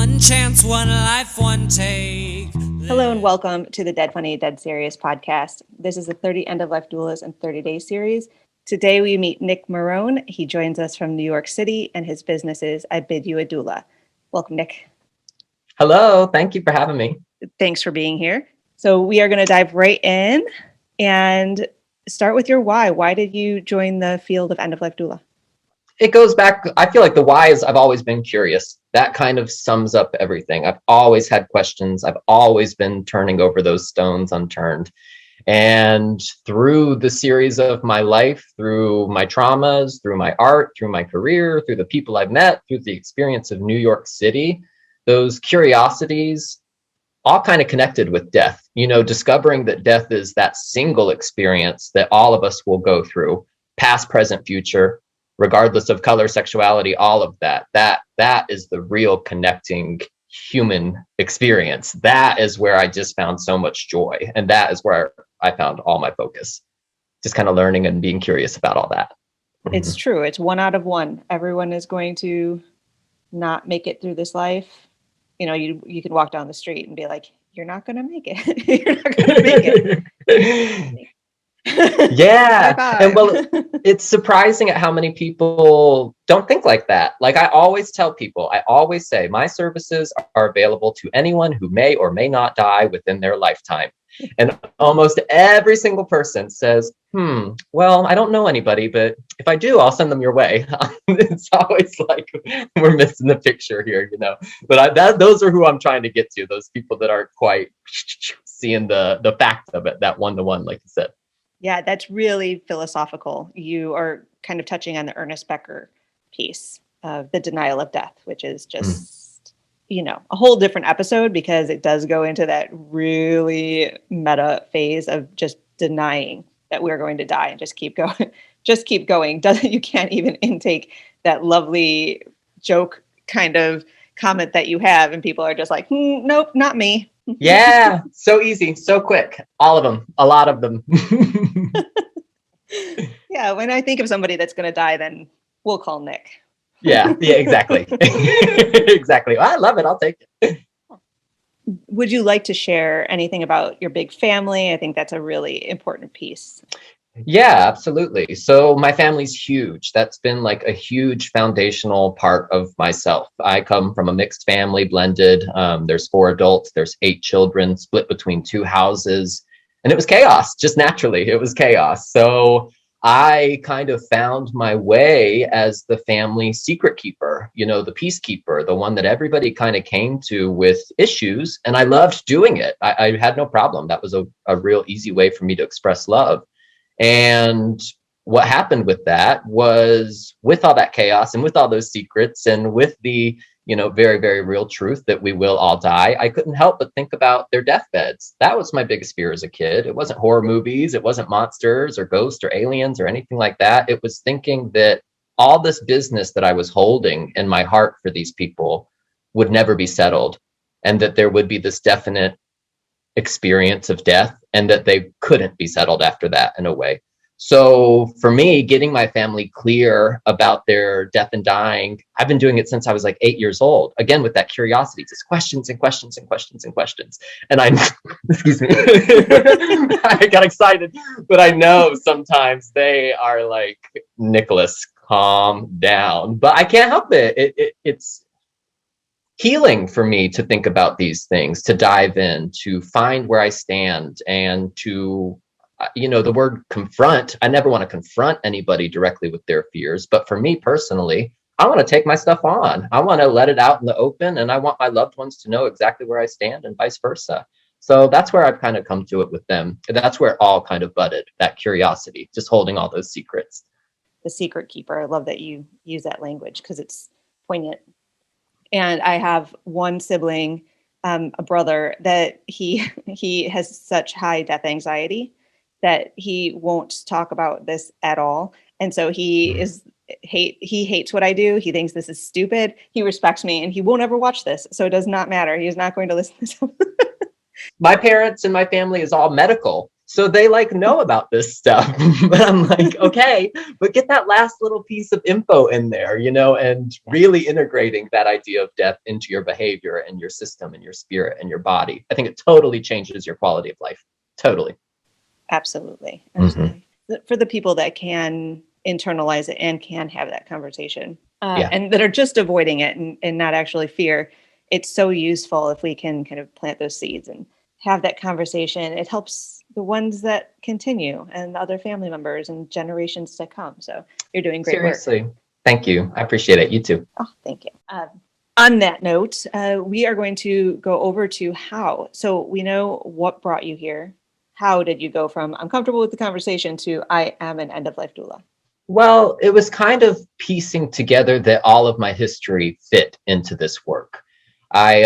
One chance, one life, one take. Hello and welcome to the Dead Funny, Dead Serious podcast. This is the 30 End of Life Doulas in 30 Days series. Today we meet Nic Marrone. He joins us from New York City and his business is I Bid You A Doula. Welcome, Nic. Hello, thank you for having me. Thanks for being here. So we are going to dive right in and start with your why. Why did you join the field of End of Life Doula? It goes back, I feel like the why is I've always been curious. That kind of sums up everything. I've always had questions. I've always been turning over those stones unturned. And through the series of my life, through my traumas, through my art, through my career, through the people I've met, through the experience of New York City, those curiosities all kind of connected with death. You know, discovering that death is that single experience that all of us will go through, past, present, future, regardless of color, sexuality, all of that. That is the real connecting human experience. That is where I just found so much joy. And that is where I found all my focus. Just kind of learning and being curious about all that. It's true. It's one out of one. Everyone is going to not make it through this life. You know, you can walk down the street and be like, you're not going to make it. You're not going to make it. Yeah. And well, it's surprising at how many people don't think like that. Like I always tell people, I always say my services are available to anyone who may or may not die within their lifetime. And almost every single person says, well, I don't know anybody, but if I do, I'll send them your way. It's always like we're missing the picture here, you know. But those are who I'm trying to get to, those people that aren't quite seeing the fact of it, that one-to-one, like you said. Yeah, that's really philosophical. You are kind of touching on the Ernest Becker piece of the denial of death, which is just, you know, a whole different episode because it does go into that really meta phase of just denying that we're going to die and just keep going. Just keep going. You can't even intake that lovely joke kind of comment that you have, and people are just like, nope, not me. Yeah, so easy, so quick. All of them, a lot of them. Yeah, when I think of somebody that's going to die, then we'll call Nic. Yeah, exactly. Exactly. Well, I love it. I'll take it. Would you like to share anything about your big family? I think that's a really important piece. Yeah, absolutely. So my family's huge. That's been like a huge foundational part of myself. I come from a mixed family, blended. There's 4 adults, there's 8 children, split between 2 houses. And it was chaos, just naturally. It was chaos. So I kind of found my way as the family secret keeper, you know, the peacekeeper, the one that everybody kind of came to with issues. And I loved doing it. I had no problem. That was a real easy way for me to express love. And what happened with that was, with all that chaos and with all those secrets and with the, you know, very, very real truth that we will all die, I couldn't help but think about their deathbeds. That was my biggest fear as a kid. It wasn't horror movies. It wasn't monsters or ghosts or aliens or anything like that. It was thinking that all this business that I was holding in my heart for these people would never be settled, and that there would be this definite experience of death and that they couldn't be settled after that in a way. So for me, getting my family clear about their death and dying, I've been doing it since I was like 8 years old. Again, with that curiosity, just questions and questions and questions and questions. And excuse me, I got excited, but I know sometimes they are like, Nicholas, calm down. But I can't help it. It's healing for me to think about these things, to dive in, to find where I stand, and to, you know, the word confront. I never want to confront anybody directly with their fears. But for me personally, I want to take my stuff on. I want to let it out in the open, and I want my loved ones to know exactly where I stand and vice versa. So that's where I've kind of come to it with them. That's where it all kind of budded, that curiosity, just holding all those secrets. The secret keeper. I love that you use that language because it's poignant. And I have one sibling, a brother, that he has such high death anxiety that he won't talk about this at all. And so he hates what I do. He thinks this is stupid. He respects me and he won't ever watch this. So it does not matter. He is not going to listen to this. My parents and my family is all medical. So they like know about this stuff, but I'm like, okay, but get that last little piece of info in there, and really integrating that idea of death into your behavior and your system and your spirit and your body. I think it totally changes your quality of life. Totally. Absolutely. Mm-hmm. For the people that can internalize it and can have that conversation Yeah. and that are just avoiding it and not actually fear, it's so useful if we can kind of plant those seeds and have that conversation. It helps the ones that continue and other family members and generations to come. So you're doing great Seriously. work. Thank you. I appreciate it. You too. Oh, thank you. On that note, we are going to go over to how. So we know what brought you here. How did you go from I'm comfortable with the conversation to I am an end-of-life doula? Well, it was kind of piecing together that all of my history fit into this work. I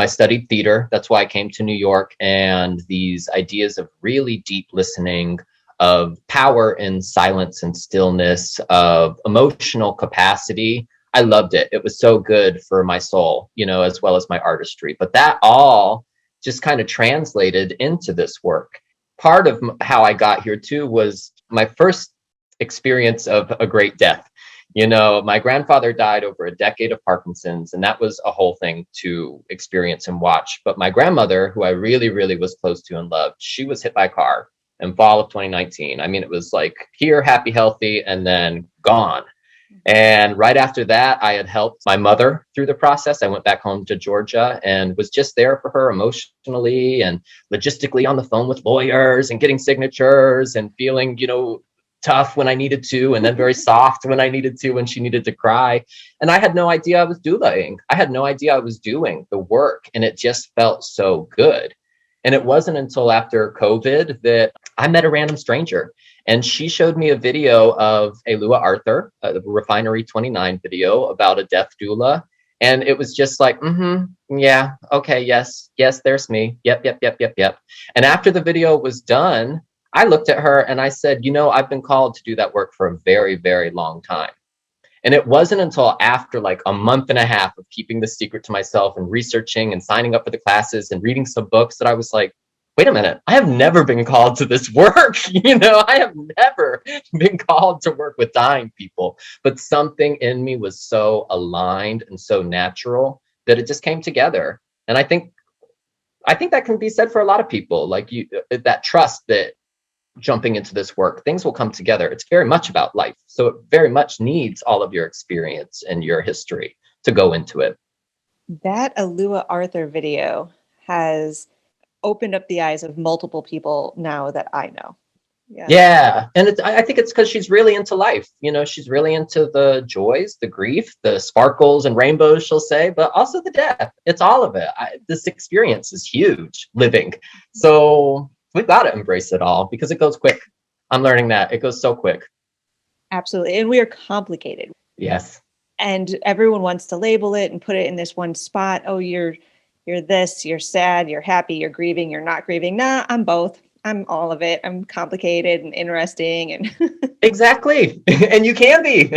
studied theater. That's why I came to New York, and these ideas of really deep listening, of power in silence and stillness, of emotional capacity. I loved it. It was so good for my soul, as well as my artistry. But that all just kind of translated into this work. Part of how I got here too was my first experience of a great death. My grandfather died over a decade of Parkinson's, and that was a whole thing to experience and watch. But my grandmother, who I really, really was close to and loved, she was hit by a car in fall of 2019. I mean, it was like here, happy, healthy, and then gone. And right after that, I had helped my mother through the process. I went back home to Georgia and was just there for her emotionally and logistically on the phone with lawyers and getting signatures and feeling, tough when I needed to, and then very soft when I needed to, when she needed to cry. And I had no idea I was doulaing. I had no idea I was doing the work, and it just felt so good. And it wasn't until after COVID that I met a random stranger, and she showed me a video of a Lua Arthur, the Refinery 29 video about a death doula. And it was just like, yeah, okay, yes, there's me. Yep. And after the video was done, I looked at her and I said, I've been called to do that work for a very, very long time. And it wasn't until after like a month and a half of keeping the secret to myself and researching and signing up for the classes and reading some books that I was like, wait a minute, I have never been called to this work. I have never been called to work with dying people. But something in me was so aligned and so natural that it just came together. And I think that can be said for a lot of people, like that trust that jumping into this work, things will come together. It's very much about life. So it very much needs all of your experience and your history to go into it. That Alua Arthur video has opened up the eyes of multiple people now that I know. Yeah. And I think it's because she's really into life. She's really into the joys, the grief, the sparkles and rainbows, she'll say, but also the death. It's all of it. This experience is huge living. So we've got to embrace it all because it goes quick. I'm learning that it goes so quick. Absolutely. And we are complicated. Yes. And everyone wants to label it and put it in this one spot. Oh, you're this, you're sad, you're happy, you're grieving, you're not grieving. Nah, I'm both. I'm all of it. I'm complicated and interesting. And exactly. And you can be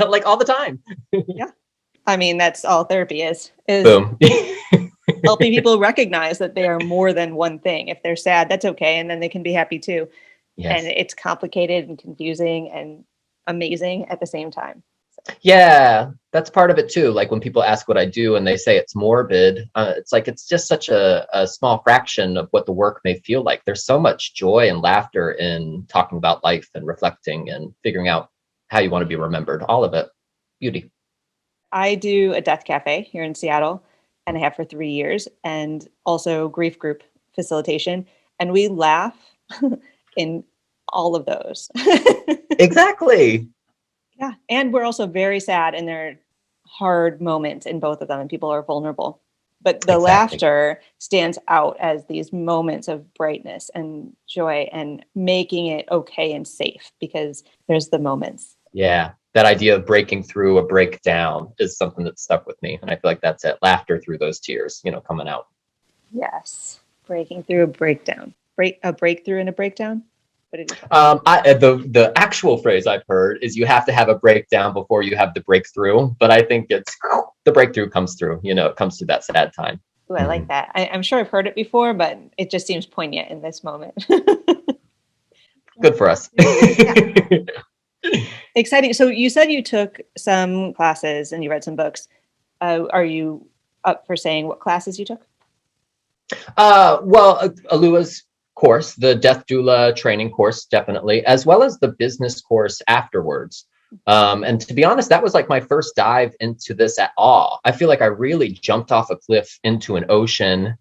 like all the time. Yeah. I mean, that's all therapy is Boom. helping people recognize that they are more than one thing. If they're sad, that's okay. And then they can be happy too. Yes. And it's complicated and confusing and amazing at the same time. So. Yeah, that's part of it too. Like when people ask what I do and they say it's morbid, it's like it's just such a small fraction of what the work may feel like. There's so much joy and laughter in talking about life and reflecting and figuring out how you want to be remembered. All of it. Beauty. I do a death cafe here in Seattle, and I have for 3 years, and also grief group facilitation. And we laugh in all of those. Exactly. Yeah. And we're also very sad, and there are hard moments in both of them, and people are vulnerable. But the laughter stands out as these moments of brightness and joy and making it okay and safe because there's the moments. Yeah. That idea of breaking through a breakdown is something that stuck with me. And I feel like that's it. Laughter through those tears, coming out. Yes. Breaking through a breakdown. A breakthrough and a breakdown? What did you the actual phrase I've heard is you have to have a breakdown before you have the breakthrough. But I think it's the breakthrough comes through, it comes through that sad time. Ooh, I like that. I'm sure I've heard it before, but it just seems poignant in this moment. Good for us. Exciting. So you said you took some classes and you read some books. Are you up for saying what classes you took? Well, Alua's course, the death doula training course, definitely, as well as the business course afterwards. And to be honest, that was like my first dive into this at all. I feel like I really jumped off a cliff into an ocean,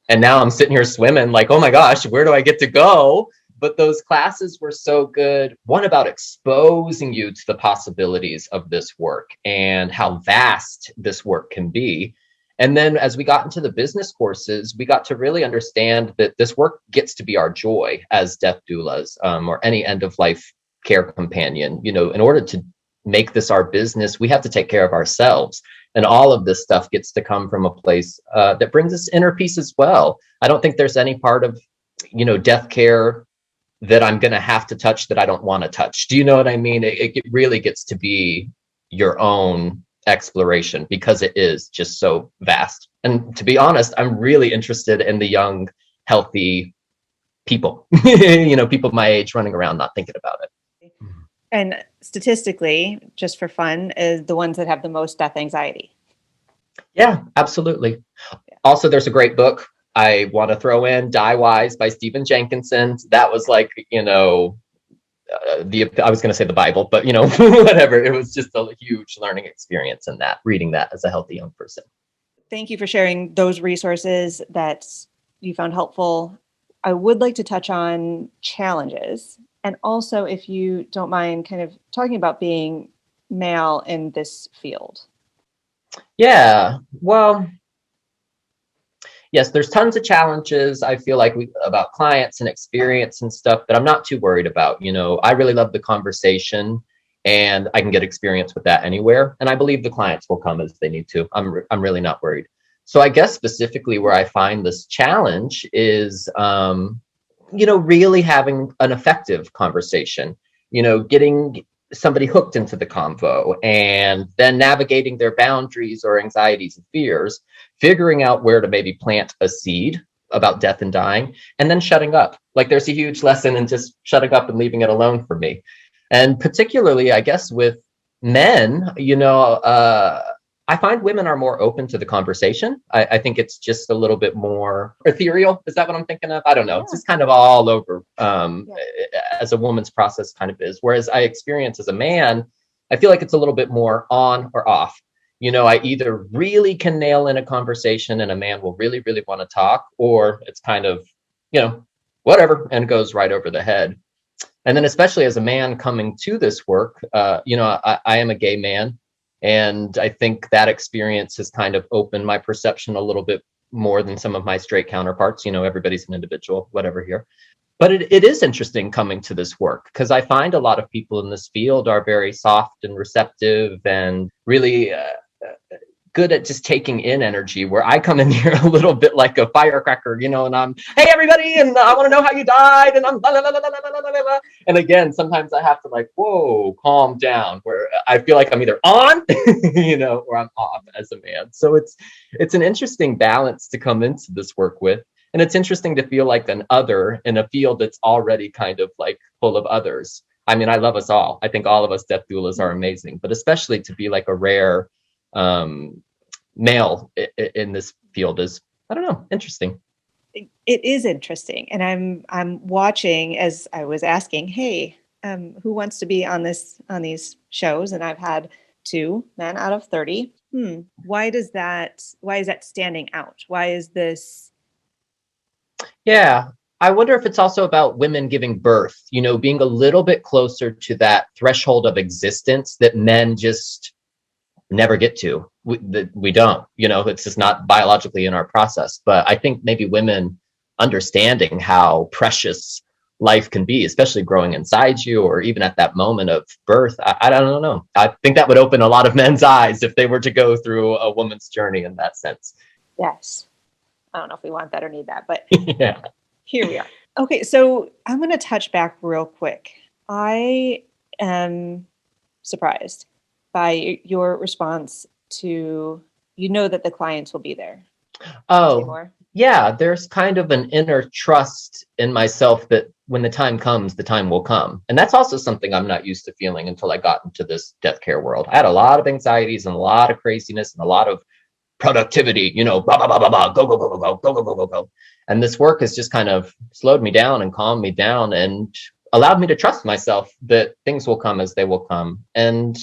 and now I'm sitting here swimming like, oh my gosh, where do I get to go? But those classes were so good. One, about exposing you to the possibilities of this work and how vast this work can be. And then as we got into the business courses, we got to really understand that this work gets to be our joy as death doulas, or any end of life care companion. You know, in order to make this our business, we have to take care of ourselves. And all of this stuff gets to come from a place that brings us inner peace as well. I don't think there's any part of, you know, death care that I'm going to have to touch that I don't want to touch. Do you know what I mean? It really gets to be your own exploration because it is just so vast. And to be honest, I'm really interested in the young, healthy people, you know, people my age running around not thinking about it. And statistically, just for fun, is the ones that have the most death anxiety. Yeah, absolutely. Also, there's a great book I want to throw in, Die Wise by Stephen Jenkinson. That was like, you know, I was going to say the Bible, but you know, whatever. It was just a huge learning experience in that, reading that as a healthy young person. Thank you for sharing those resources that you found helpful. I would like to touch on challenges. And also, if you don't mind, kind of talking about being male in this field. Yeah, well, yes, there's tons of challenges. I feel like about clients and experience and stuff that I'm not too worried about. You know, I really love the conversation, and I can get experience with that anywhere. And I believe the clients will come as they need to. I'm really not worried. So I guess specifically where I find this challenge is, you know, really having an effective conversation. You know, getting somebody hooked into the convo and then navigating their boundaries or anxieties and fears, figuring out where to maybe plant a seed about death and dying, and then shutting up. Like there's a huge lesson in just shutting up and leaving it alone for me. And particularly, I guess, with men, you know, I find women are more open to the conversation. I think it's just a little bit more ethereal. Is that what I'm thinking of? I don't know. Yeah. It's just kind of all over, as a woman's process kind of is. Whereas I experience as a man, I feel like it's a little bit more on or off. You know, I either really can nail in a conversation and a man will really, really want to talk, or it's kind of, you know, whatever, and goes right over the head. And then especially as a man coming to this work, you know, I am a gay man. And I think that experience has kind of opened my perception a little bit more than some of my straight counterparts. You know, everybody's an individual, whatever here. But it is interesting coming to this work because I find a lot of people in this field are very soft and receptive and really good at just taking in energy, where I come in here a little bit like a firecracker, you know, and I'm, hey, everybody, and I want to know how you died, and I'm blah, blah, blah, blah, blah, blah, blah, blah. And again, sometimes I have to like, whoa, calm down, where I feel like I'm either on, you know, or I'm off as a man. So it's an interesting balance to come into this work with. And it's interesting to feel like an other in a field that's already kind of like full of others. I mean, I love us all. I think all of us death doulas are amazing, but especially to be like a rare male in this field is, I don't know, interesting. It is interesting. And I'm watching as I was asking, hey, who wants to be on these shows? And I've had 2 men out of 30. Why is that standing out? Why is this? Yeah. I wonder if it's also about women giving birth, you know, being a little bit closer to that threshold of existence that men just never get to. We don't, you know, it's just not biologically in our process. But I think maybe women understanding how precious life can be, especially growing inside you, or even at that moment of birth. I don't know. I think that would open a lot of men's eyes if they were to go through a woman's journey in that sense. Yes. I don't know if we want that or need that, but yeah. Here we are. Okay, so I'm going to touch back real quick. I am surprised by your response to, you know, that the clients will be there. Oh, more? yeah, there's kind of an inner trust in myself that when the time comes, the time will come. And that's also something I'm not used to feeling until I got into this death care world. I had a lot of anxieties and a lot of craziness and a lot of productivity, blah, blah, blah, blah, blah, go, go, go, go, go, go, go, go, go, go. And this work has just kind of slowed me down and calmed me down and allowed me to trust myself that things will come as they will come. And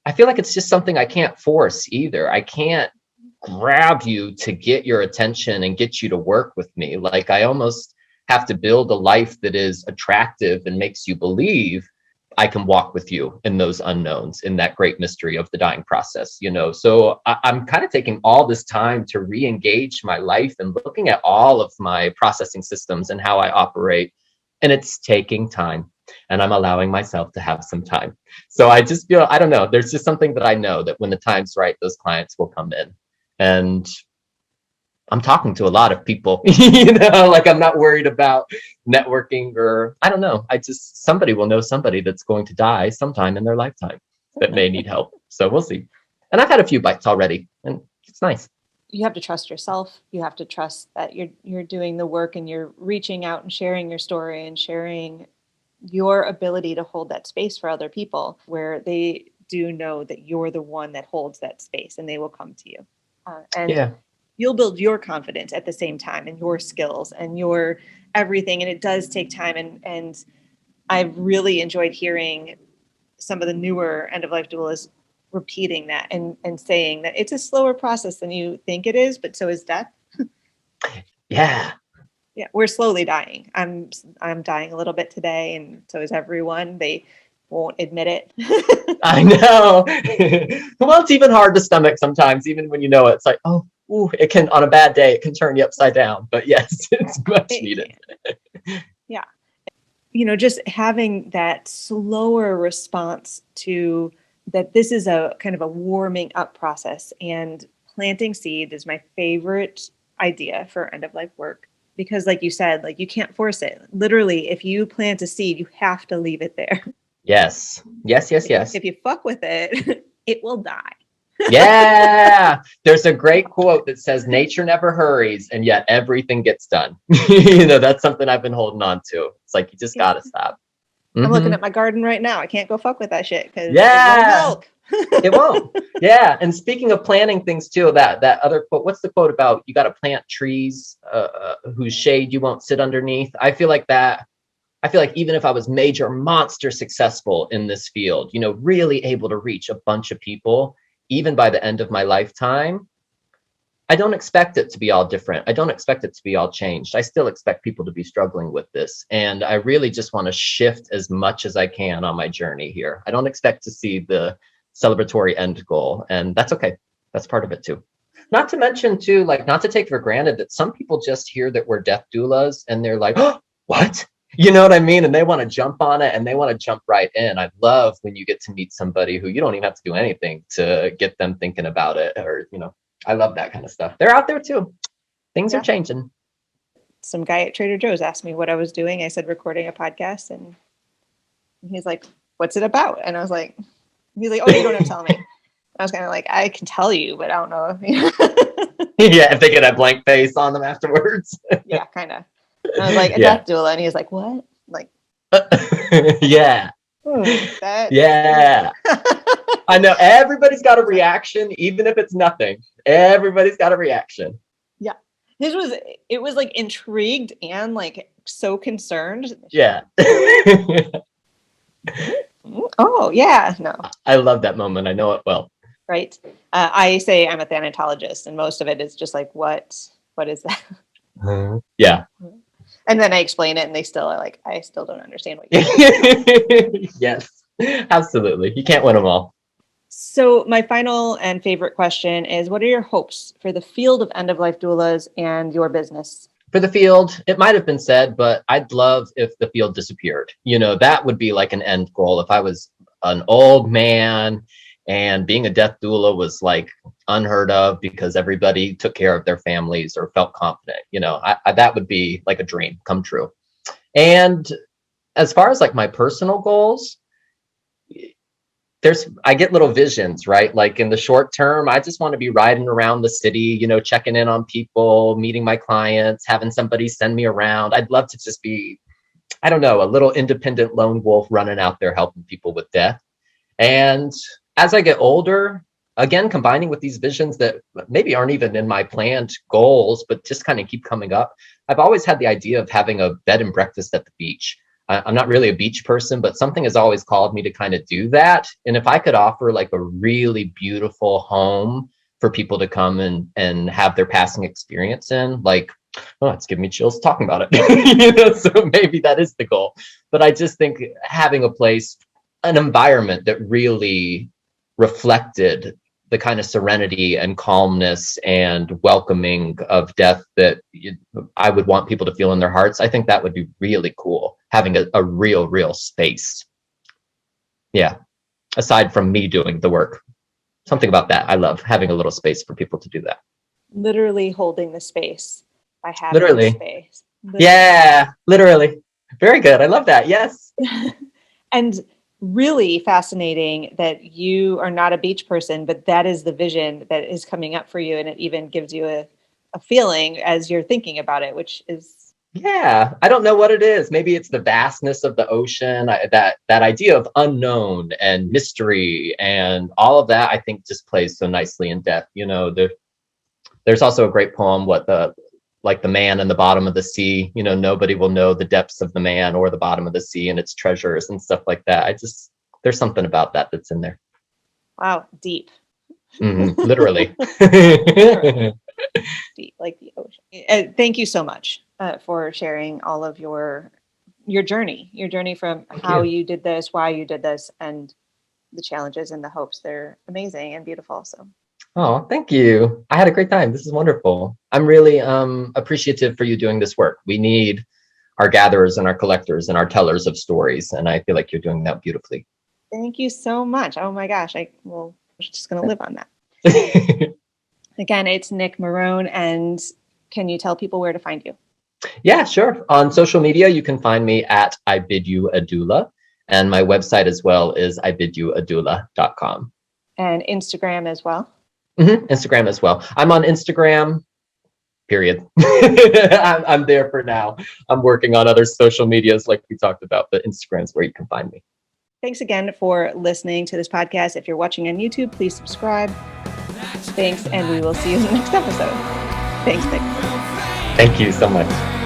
I feel like it's just something I can't force either. I can't grab you to get your attention and get you to work with me. Like I almost have to build a life that is attractive and makes you believe I can walk with you in those unknowns, in that great mystery of the dying process, So I'm kind of taking all this time to re-engage my life and looking at all of my processing systems and how I operate. And it's taking time. And I'm allowing myself to have some time. So I just feel, I don't know, there's just something that I know that when the time's right, those clients will come in. And I'm talking to a lot of people, like I'm not worried about networking or I don't know. Somebody will know somebody that's going to die sometime in their lifetime that may need help. So we'll see. And I've had a few bites already and it's nice. You have to trust yourself. You have to trust that you're doing the work and you're reaching out and sharing your story and sharing your ability to hold that space for other people where they do know that you're the one that holds that space and they will come to you. And you'll build your confidence at the same time and your skills and your everything. And it does take time. And I've really enjoyed hearing some of the newer end-of-life doulas repeating that and saying that it's a slower process than you think it is, but so is death. Yeah. Yeah, we're slowly dying. I'm dying a little bit today, and so is everyone. They won't admit it. I know. Well, it's even hard to stomach sometimes, even when you know it. It's like, oh, ooh, it can, on a bad day, it can turn you upside down. But yes, it's much needed. Yeah. Just having that slower response to that, this is a kind of a warming up process. And planting seed is my favorite idea for end of life work. Because like you said, like you can't force it. Literally, if you plant a seed, you have to leave it there. Yes. If you fuck with it, it will die. Yeah. There's a great quote that says, nature never hurries, and yet everything gets done. That's something I've been holding on to. It's like, you just got to stop. I'm looking at my garden right now. I can't go fuck with that shit because it won't milk. It won't. Yeah. And speaking of planting things too, that other quote, what's the quote about? You got to plant trees whose shade you won't sit underneath. I feel like even if I was major monster successful in this field, really able to reach a bunch of people, even by the end of my lifetime, I don't expect it to be all different. I don't expect it to be all changed. I still expect people to be struggling with this. And I really just want to shift as much as I can on my journey here. I don't expect to see the celebratory end goal. And that's okay. That's part of it too. Not to mention too, like, not to take for granted that some people just hear that we're death doulas and they're like, oh, what? You know what I mean? And they want to jump on it and they want to jump right in. I love when you get to meet somebody who you don't even have to do anything to get them thinking about it, or, I love that kind of stuff. They're out there too. Things are changing. Some guy at Trader Joe's asked me what I was doing. I said, recording a podcast. And he's like, what's it about? And I was like, he's like, oh, you don't have to tell me. I was kind of like, I can tell you, but I don't know. Yeah, if they get a blank face on them afterwards. Yeah, kind of. I was like, a death doula. And he was like, what? Like, yeah. Yeah. I know everybody's got a reaction, even if it's nothing. Everybody's got a reaction. Yeah. It was like intrigued and like so concerned. Yeah. Oh, yeah. No. I love that moment. I know it well. Right. I say I'm a thanatologist, and most of it is just like, what is that? Yeah. And then I explain it and they still are like, I still don't understand what you're saying. Yes, absolutely. You can't win them all. So my final and favorite question is, what are your hopes for the field of end-of-life doulas and your business? For the field, it might have been said, but I'd love if the field disappeared. That would be like an end goal. If I was an old man and being a death doula was like unheard of because everybody took care of their families or felt confident, that would be like a dream come true. And as far as like my personal goals, I get little visions, right? Like in the short term, I just want to be riding around the city, checking in on people, meeting my clients, having somebody send me around. I'd love to just be, I don't know, a little independent lone wolf running out there helping people with death. And as I get older, again, combining with these visions that maybe aren't even in my planned goals, but just kind of keep coming up. I've always had the idea of having a bed and breakfast at the beach. I'm not really a beach person, but something has always called me to kind of do that. And if I could offer like a really beautiful home for people to come and have their passing experience in, like, oh, it's giving me chills talking about it. So maybe that is the goal. But I just think having a place, an environment that really reflected the kind of serenity and calmness and welcoming of death that I would want people to feel in their hearts. I think that would be really cool, having a real space. Yeah. Aside from me doing the work, something about that. I love having a little space for people to do that. Literally holding the space by having Literally. the space. Literally. Yeah, literally. Very good. I love that. Yes. And really fascinating that you are not a beach person, but that is the vision that is coming up for you. And it even gives you a feeling as you're thinking about it, which is. Yeah, I don't know what it is. Maybe it's the vastness of the ocean, that idea of unknown and mystery and all of that, I think just plays so nicely in death. There's also a great poem, like the man in the bottom of the sea, nobody will know the depths of the man or the bottom of the sea and its treasures and stuff like that. There's something about that that's in there. Wow. Deep. Literally. Deep, like the ocean. Thank you so much for sharing all of your journey from how you did this, why you did this, and the challenges and the hopes. They're amazing and beautiful. So. Oh, thank you. I had a great time. This is wonderful. I'm really appreciative for you doing this work. We need our gatherers and our collectors and our tellers of stories. And I feel like you're doing that beautifully. Thank you so much. Oh my gosh. I'm just going to live on that. Again, it's Nic Marrone. And can you tell people where to find you? Yeah, sure. On social media, you can find me at I Bid You A Doula. And my website as well is ibidyouadoula.com. And Instagram as well? Instagram as well. I'm on Instagram, period. I'm there for now. I'm working on other social medias like we talked about, but Instagram's where you can find me. Thanks again for listening to this podcast. If you're watching on YouTube, please subscribe. Thanks, and we will see you in the next episode. Thanks, Nic. Thank you so much.